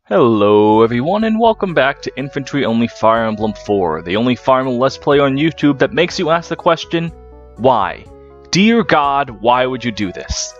Hello everyone and welcome back to Infantry only Fire Emblem 4, the only Fire Emblem Let's Play on YouTube that makes you ask the question, why? Dear God, why would you do this?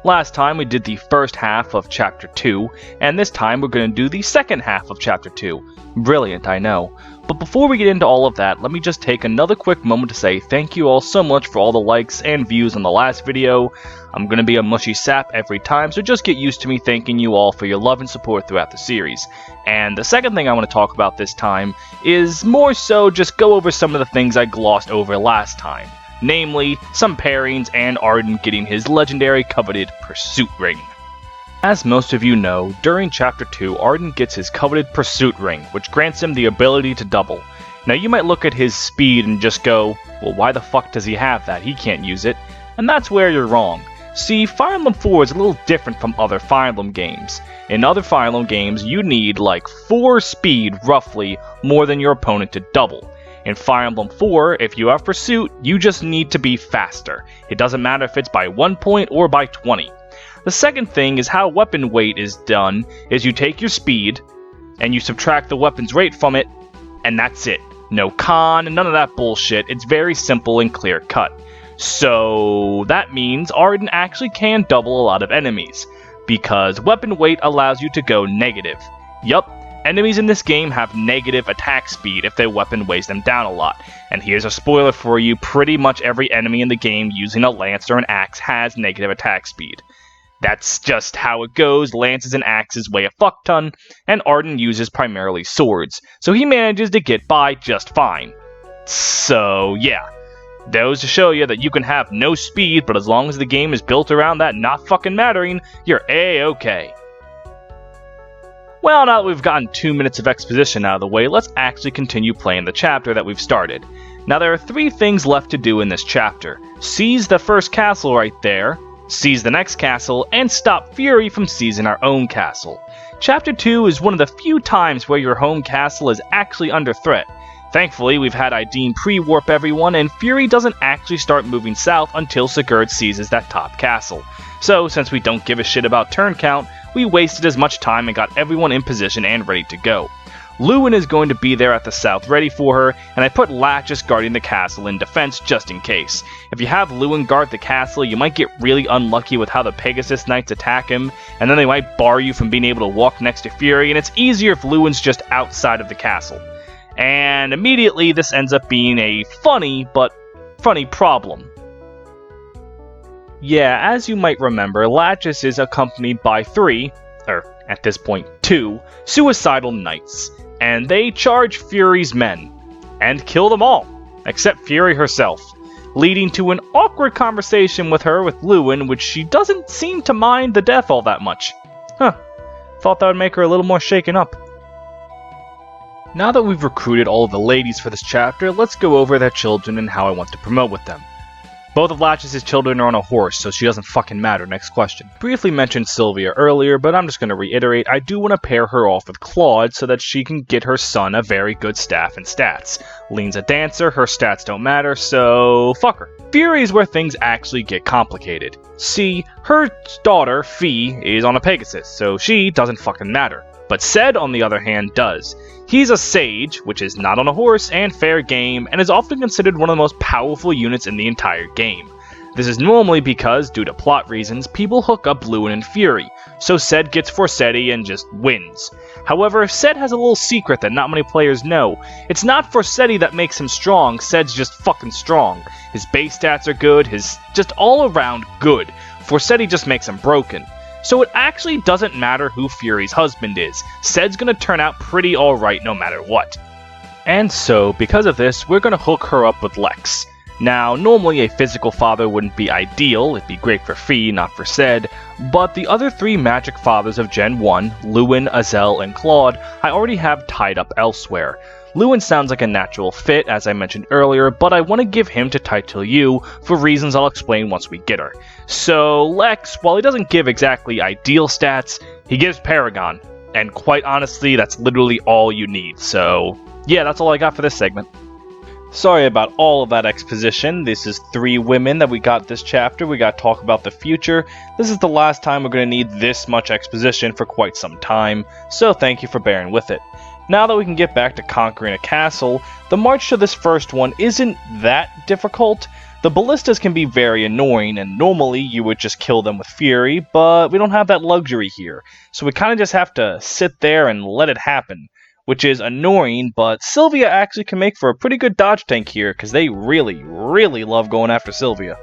Last time we did the first half of Chapter 2, and this time we're going to do the second half of Chapter 2. Brilliant, I know. But before we get into all of that, let me just take another quick moment to say thank you all so much for all the likes and views on the last video. I'm going to be a mushy sap every time, so just get used to me thanking you all for your love and support throughout the series. And the second thing I want to talk about this time is more so just go over some of the things I glossed over last time. Namely, some pairings and Arden getting his legendary coveted Pursuit Ring. As most of you know, during Chapter 2, Arden gets his coveted Pursuit Ring, which grants him the ability to double. Now you might look at his speed and just go, well, why the fuck does he have that? He can't use it. And that's where you're wrong. See, Fire Emblem 4 is a little different from other Fire Emblem games. In other Fire Emblem games, you need like 4 speed, roughly, more than your opponent to double. In Fire Emblem 4, if you have Pursuit, you just need to be faster. It doesn't matter if it's by 1 point or by 20. The second thing is how weapon weight is done, is you take your speed, and you subtract the weapon's rate from it, and that's it. No con, and none of that bullshit. It's very simple and clear cut. So that means Arden actually can double a lot of enemies, because weapon weight allows you to go negative. Yup, enemies in this game have negative attack speed if their weapon weighs them down a lot. And here's a spoiler for you, pretty much every enemy in the game using a lance or an axe has negative attack speed. That's just how it goes. Lances and axes weigh a fuck ton, and Arden uses primarily swords, so he manages to get by just fine. So yeah. That goes to show you that you can have no speed, but as long as the game is built around that not fucking mattering, you're A-okay. Well, now that we've gotten 2 minutes of exposition out of the way, let's actually continue playing the chapter that we've started. Now there are 3 things left to do in this chapter. Seize the first castle right there, seize the next castle, and stop Fury from seizing our own castle. Chapter 2 is one of the few times where your home castle is actually under threat. Thankfully, we've had Ideen pre-warp everyone, and Fury doesn't actually start moving south until Sigurd seizes that top castle. So, since we don't give a shit about turn count, we wasted as much time and got everyone in position and ready to go. Lewin is going to be there at the south ready for her, and I put Latches guarding the castle in defense just in case. If you have Lewin guard the castle, you might get really unlucky with how the Pegasus Knights attack him, and then they might bar you from being able to walk next to Fury, and it's easier if Lewin's just outside of the castle. And immediately this ends up being a funny problem. Yeah, as you might remember, Latches is accompanied by 3, or at this point 2, suicidal knights, and they charge Fury's men, and kill them all, except Fury herself, leading to an awkward conversation with Lewin, which she doesn't seem to mind the death all that much. Thought that would make her a little more shaken up. Now that we've recruited all of the ladies for this chapter, let's go over their children and how I want to promote with them. Both of Latches' children are on a horse, so she doesn't fucking matter. Next question. Briefly mentioned Sylvia earlier, but I'm just going to reiterate, I do want to pair her off with Claude so that she can get her son a very good staff and stats. Lean's a dancer, her stats don't matter, so fuck her. Fury is where things actually get complicated. See, her daughter, Fee, is on a Pegasus, so she doesn't fucking matter. But Ced, on the other hand, does. He's a sage, which is not on a horse and fair game, and is often considered one of the most powerful units in the entire game. This is normally because, due to plot reasons, people hook up Lewin and Fury, so Ced gets Forseti and just wins. However, Ced has a little secret that not many players know. It's not Forseti that makes him strong, Ced's just fucking strong. His base stats are good, his just all around good. Forseti just makes him broken. So it actually doesn't matter who Fury's husband is. Ced's gonna turn out pretty alright no matter what. And so, because of this, we're gonna hook her up with Lex. Now, normally a physical father wouldn't be ideal, it'd be great for Fee, not for Ced, but the other 3 magic fathers of Gen 1, Lewin, Azel, and Claude, I already have tied up elsewhere. Lewin sounds like a natural fit, as I mentioned earlier, but I want to give him to title you for reasons I'll explain once we get her. So Lex, while he doesn't give exactly ideal stats, he gives Paragon, and quite honestly, that's literally all you need, so yeah, that's all I got for this segment. Sorry about all of that exposition. This is 3 women that we got this chapter. We got to talk about the future. This is the last time we're going to need this much exposition for quite some time, so thank you for bearing with it. Now that we can get back to conquering a castle, the march to this first one isn't that difficult. The ballistas can be very annoying, and normally you would just kill them with fury, but we don't have that luxury here, so we kind of just have to sit there and let it happen. Which is annoying, but Sylvia actually can make for a pretty good dodge tank here, because they really, really love going after Sylvia.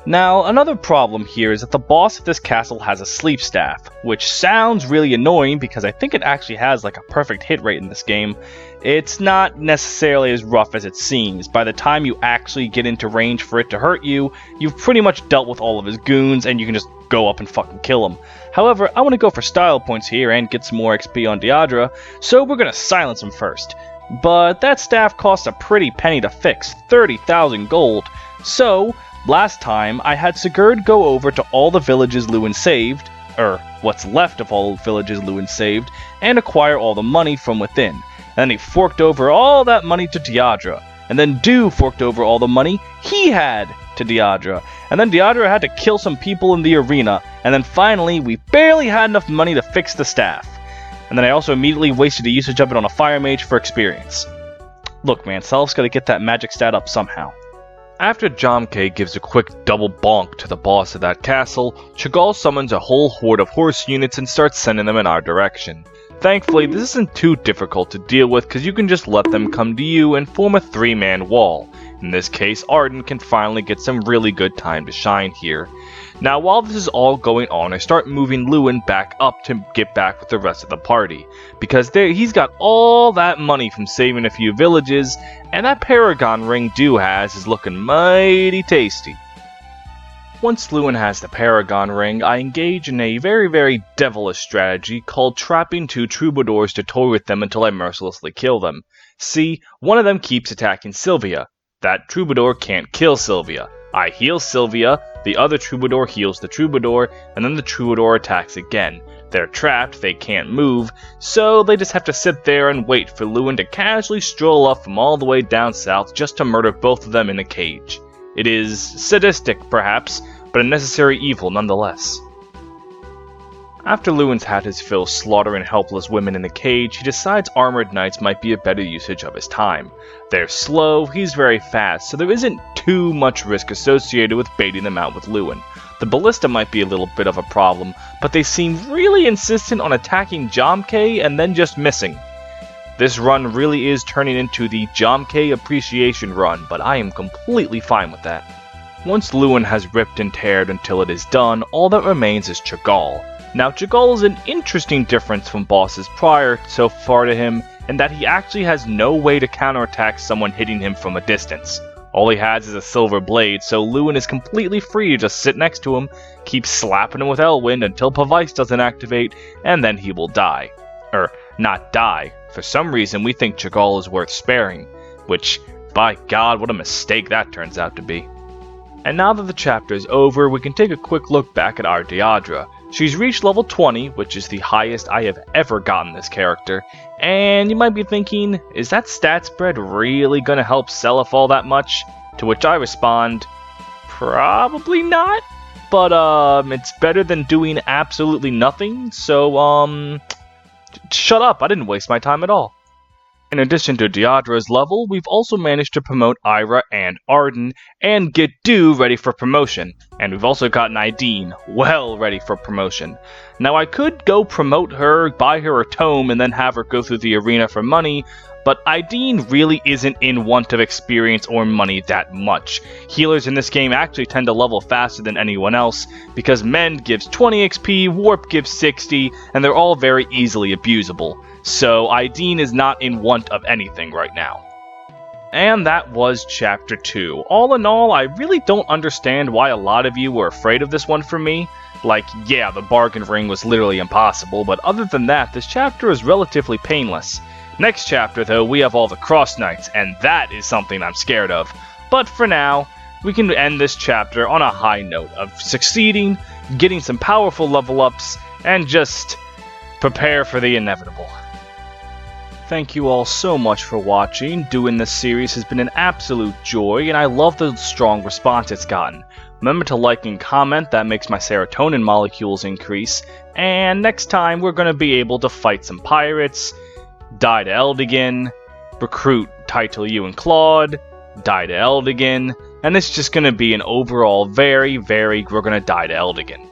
Now, another problem here is that the boss of this castle has a sleep staff, which sounds really annoying because I think it actually has like a perfect hit rate in this game. It's not necessarily as rough as it seems. By the time you actually get into range for it to hurt you, you've pretty much dealt with all of his goons and you can just go up and fucking kill him. However, I want to go for style points here and get some more XP on Deidre, so we're going to silence him first. But that staff costs a pretty penny to fix, 30,000 gold, so last time I had Sigurd go over to all the villages Lewin saved, or what's left of all the villages Lewin saved, and acquire all the money from within. And then he forked over all that money to Deidre, and then Du forked over all the money he had to Deidre, and then Deidre had to kill some people in the arena, and then finally we barely had enough money to fix the staff. And then I also immediately wasted the usage of it on a fire mage for experience. Look man, Self's gotta get that magic stat up somehow. After Jomke gives a quick double bonk to the boss of that castle, Chagall summons a whole horde of horse units and starts sending them in our direction. Thankfully, this isn't too difficult to deal with because you can just let them come to you and form a 3-man wall. In this case, Arden can finally get some really good time to shine here. Now, while this is all going on, I start moving Lewin back up to get back with the rest of the party, because he's got all that money from saving a few villages, and that Paragon ring Du has is looking mighty tasty. Once Lewin has the Paragon ring, I engage in a very, very devilish strategy called trapping 2 troubadours to toy with them until I mercilessly kill them. See, one of them keeps attacking Sylvia. That troubadour can't kill Sylvia. I heal Sylvia, the other troubadour heals the troubadour, and then the troubadour attacks again. They're trapped, they can't move, so they just have to sit there and wait for Lewin to casually stroll up from all the way down south just to murder both of them in a cage. It is sadistic, perhaps, but a necessary evil nonetheless. After Lewin's had his fill slaughtering helpless women in the cage, he decides armored knights might be a better usage of his time. They're slow, he's very fast, so there isn't too much risk associated with baiting them out with Lewin. The ballista might be a little bit of a problem, but they seem really insistent on attacking Jomke and then just missing. This run really is turning into the Jomke appreciation run, but I am completely fine with that. Once Lewin has ripped and teared until it is done, all that remains is Chagall. Now, Chagall is an interesting difference from bosses prior so far to him, in that he actually has no way to counterattack someone hitting him from a distance. All he has is a silver blade, so Lewin is completely free to just sit next to him, keep slapping him with Elwind until Pavice doesn't activate, and then he will die. Not die. For some reason, we think Chagall is worth sparing, which, by God, what a mistake that turns out to be. And now that the chapter is over, we can take a quick look back at our Deidre. She's reached level 20, which is the highest I have ever gotten this character, and you might be thinking, is that stat spread really gonna help Seliph all that much? To which I respond, probably not, but it's better than doing absolutely nothing, so shut up, I didn't waste my time at all. In addition to Deidre's level, we've also managed to promote Ira and Arden, and get Du ready for promotion. And we've also gotten Ideen well ready for promotion. Now I could go promote her, buy her a tome, and then have her go through the arena for money, but Ideen really isn't in want of experience or money that much. Healers in this game actually tend to level faster than anyone else, because Mend gives 20 XP, Warp gives 60, and they're all very easily abusable. So Ideen is not in want of anything right now. And that was Chapter 2. All in all, I really don't understand why a lot of you were afraid of this one from me. Like, yeah, the bargain ring was literally impossible, but other than that, this chapter is relatively painless. Next chapter, though, we have all the Cross Knights, and that is something I'm scared of. But for now, we can end this chapter on a high note of succeeding, getting some powerful level ups, and just prepare for the inevitable. Thank you all so much for watching. Doing this series has been an absolute joy, and I love the strong response it's gotten. Remember to like and comment, that makes my serotonin molecules increase, and next time we're going to be able to fight some pirates, die to Eldigan, recruit Title U and Claude, die to Eldigan, and it's just going to be an overall we're going to die to Eldigan.